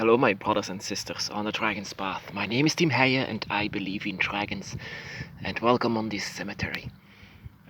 Hello, my brothers and sisters on the Dragon's Path. My name is Tim Heijen and I believe in dragons. And welcome on this cemetery.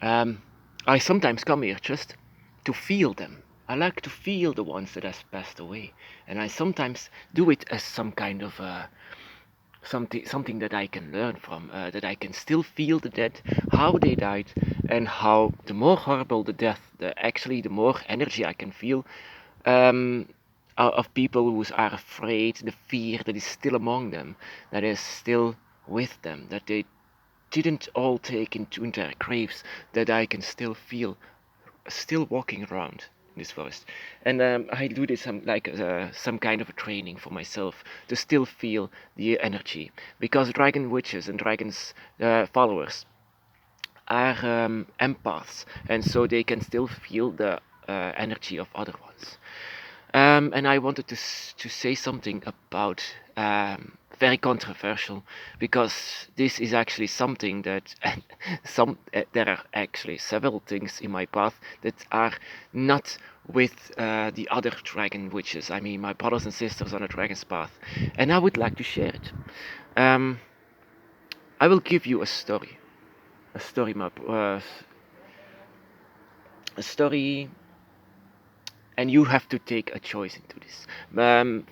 I sometimes come here just to feel them. I like to feel the ones that have passed away, and I sometimes do it as some kind of something that I can learn from. That I can still feel the dead, how they died, and how the more horrible the death, the more energy I can feel. Um, of people who are afraid, the fear that is still among them, that is still with them, that they didn't all take into their graves, that I can still feel, still walking around in this forest. And I do this some kind of a training for myself to still feel the energy, because dragon witches and dragons followers are empaths, and so they can still feel the energy of other ones. And I wanted to say something about very controversial, because this is actually something that there are actually several things in my path that are not with the other dragon witches. I mean, my brothers and sisters on the dragon's path, and I would like to share it. Um, I will give you a story, a story, and you have to take a choice into this.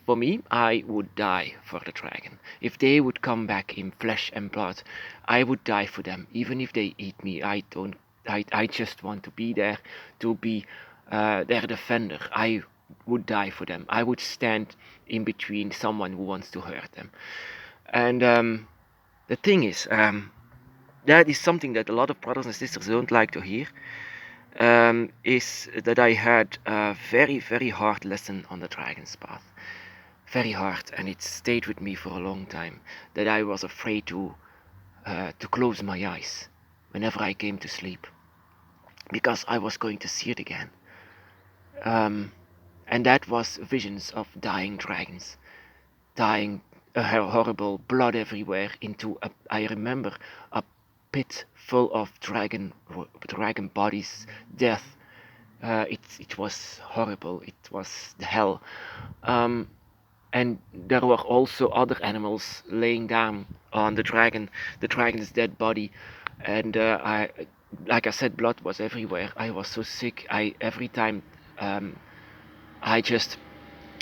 For me, I would die for the dragon. If they would come back in flesh and blood, I would die for them. Even if they eat me, I don't. I just want to be there, to be their defender. I would die for them. I would stand in between someone who wants to hurt them. And the thing is, that is something that a lot of brothers and sisters don't like to hear, is that I had a very, very hard lesson on the Dragon's Path. Very hard, and it stayed with me for a long time. That I was afraid to close my eyes whenever I came to sleep, because I was going to see it again. And that was visions of dying dragons, dying, horrible blood everywhere. I remember a pit full of dragon bodies, death. It was horrible. It was the hell. And there were also other animals laying down on the dragon's dead body. And like I said, blood was everywhere. I was so sick. Every time I just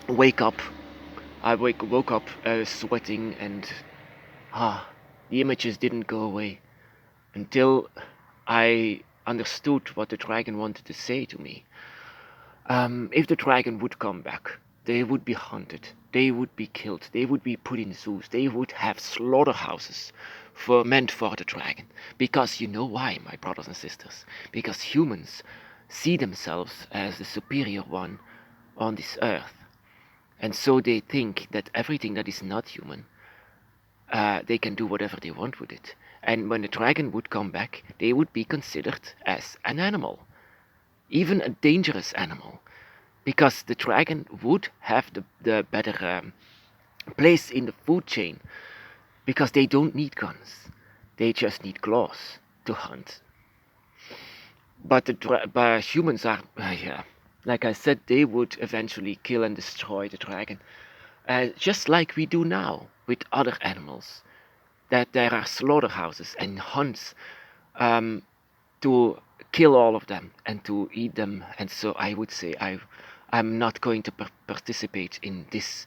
wake up, woke up sweating, and the images didn't go away until I understood what the dragon wanted to say to me. If the dragon would come back, they would be hunted, they would be killed, they would be put in zoos, they would have slaughterhouses meant for the dragon. Because you know why, my brothers and sisters? Because humans see themselves as the superior one on this earth. And so they think that everything that is not human, they can do whatever they want with it. And when the dragon would come back, they would be considered as an animal, even a dangerous animal, because the dragon would have the better place in the food chain, because they don't need guns, they just need claws to hunt. But humans are, yeah, like I said, they would eventually kill and destroy the dragon, just like we do now with other animals. That there are slaughterhouses and hunts to kill all of them and to eat them. And so I would say I'm not going to participate in this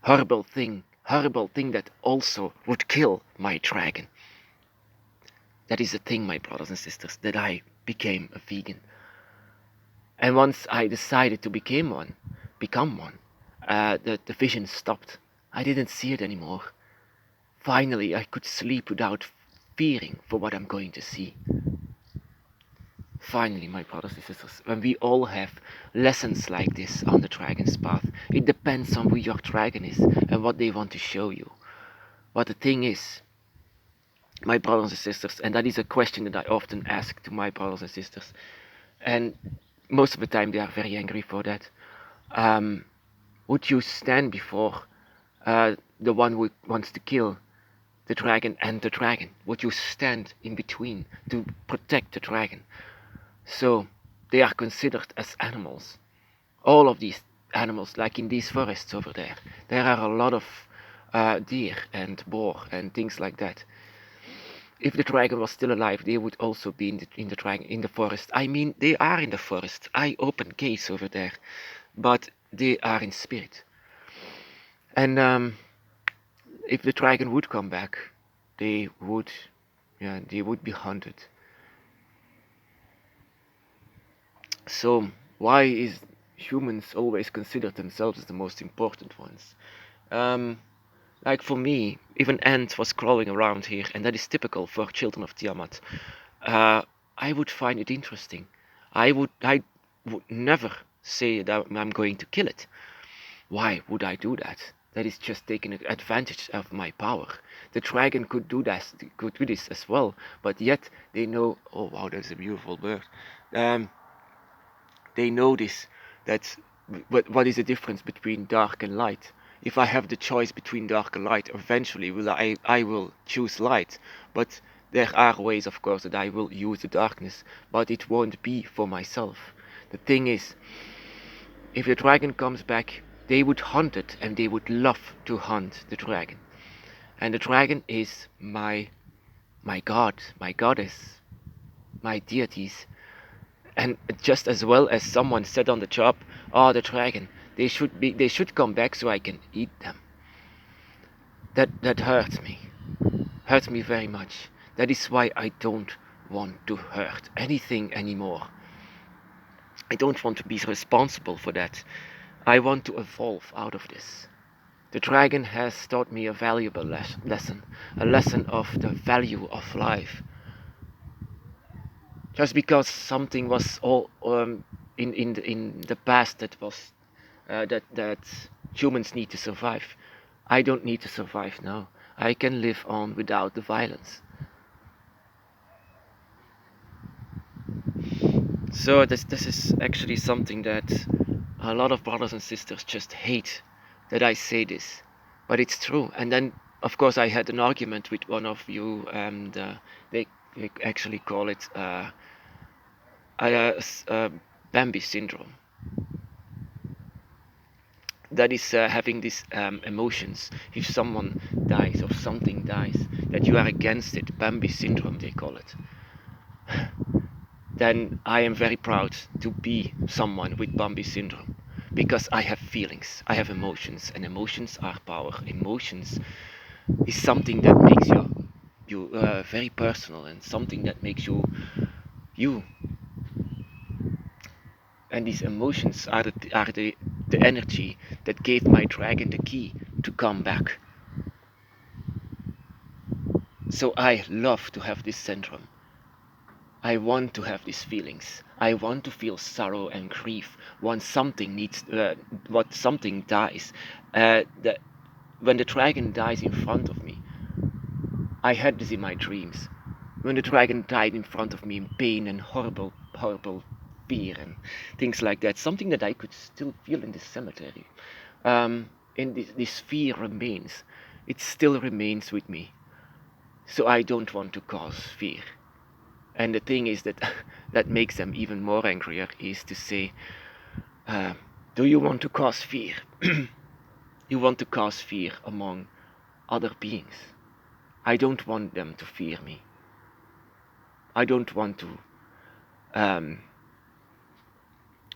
horrible thing that also would kill my dragon. That is the thing, my brothers and sisters, that I became a vegan. And once I decided to become one, the vision stopped. I didn't see it anymore. Finally, I could sleep without fearing for what I'm going to see. Finally, my brothers and sisters, when we all have lessons like this on the Dragon's Path, it depends on who your dragon is and what they want to show you. But the thing is, my brothers and sisters, and that is a question that I often ask to my brothers and sisters, and most of the time they are very angry for that. Would you stand before the one who wants to kill the dragon and the dragon? Would you stand in between to protect the dragon? So they are considered as animals. All of these animals, like in these forests over there. There are a lot of deer and boar and things like that. If the dragon was still alive, they would also be in the forest. I mean, they are in the forest. I open gates over there, but they are in spirit. And if the dragon would come back, they would, yeah, they would be hunted. So why is humans always consider themselves as the most important ones? Um, like for me, if an ant was crawling around here, and that is typical for children of Tiamat, uh, I would find it interesting. I would never say that I'm going to kill it. Why would I do that? That is just taking advantage of my power. The dragon could do this as well, but yet they know. Oh wow, that's a beautiful bird. Um, they know this. That what is the difference between dark and light? If I have the choice between dark and light, eventually I will choose light. But there are ways, of course, that I will use the darkness, but it won't be for myself. The thing is, if the dragon comes back, they would hunt it, and they would love to hunt the dragon. And the dragon is my god, my goddess, my deities. And just as well as someone said on the job, oh, the dragon, they should come back so I can eat them. That hurts me very much. That is why I don't want to hurt anything anymore. I don't want to be responsible for that. I want to evolve out of this. The dragon has taught me a valuable lesson, a lesson of the value of life. Just because something was all in the past that was that humans need to survive, I don't need to survive now. I can live on without the violence. So this is actually something that a lot of brothers and sisters just hate that I say this, but it's true. And then of course I had an argument with one of you, and they actually call it Bambi syndrome. That is having these emotions. If someone dies or something dies, that you are against it. Bambi syndrome, they call it. Then I am very proud to be someone with Bambi syndrome, because I have feelings, I have emotions, and emotions are power. Emotions is something that makes you very personal, and something that makes you you. And these emotions are the energy that gave my dragon the key to come back. So I love to have this syndrome. I want to have these feelings. I want to feel sorrow and grief when what something dies. That when the dragon dies in front of me, I had this in my dreams. When the dragon died in front of me in pain and horrible, horrible fear and things like that. Something that I could still feel in the cemetery. And this fear remains. It still remains with me. So I don't want to cause fear. And the thing is that that makes them even more angrier is to say, uh, do you want to cause fear? You want to cause fear among other beings. I don't want them to fear me. I don't want to um,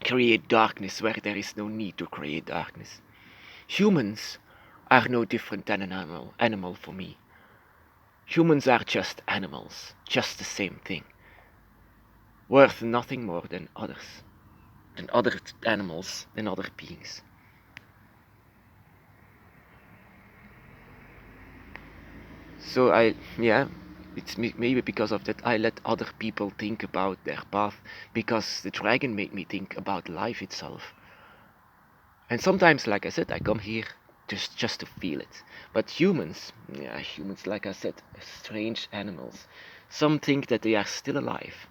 create darkness where there is no need to create darkness. Humans are no different than an animal for me. Humans are just animals, just the same thing, worth nothing more than other animals, than other beings. So it's maybe because of that I let other people think about their path, because the dragon made me think about life itself. And sometimes, like I said, I come here just to feel it. But humans, like I said, strange animals. Some think that they are still alive.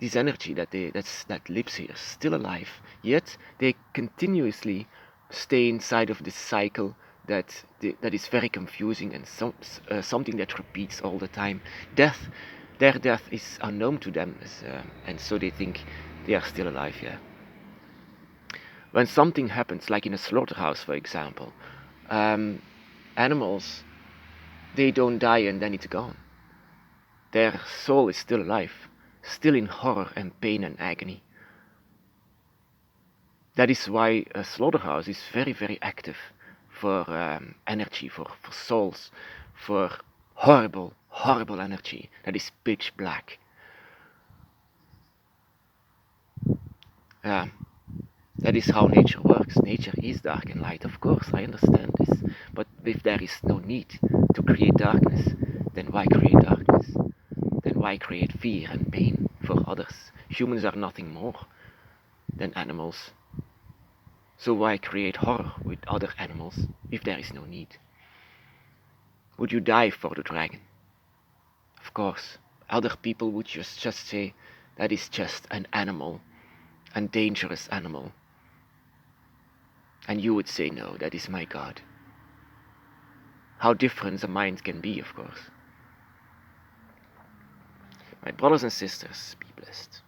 This energy that lives here, still alive. Yet they continuously stay inside of this cycle that is very confusing, and something that repeats all the time. Death, their death is unknown to them, and so they think they are still alive. Yeah. When something happens, like in a slaughterhouse, for example, animals, they don't die and then it's gone. Their soul is still alive, still in horror and pain and agony. That is why a slaughterhouse is very, very active for energy, for souls, for horrible, horrible energy that is pitch black. Yeah, that is how nature works. Nature is dark and light, of course, I understand this. But if there is no need to create darkness, then why create darkness? Then why create fear and pain for others? Humans are nothing more than animals. So why create horror with other animals if there is no need? Would you die for the dragon? Of course, other people would just say that is just an animal, a dangerous animal. And you would say, no, that is my God. How different the mind can be, of course. My brothers and sisters, be blessed.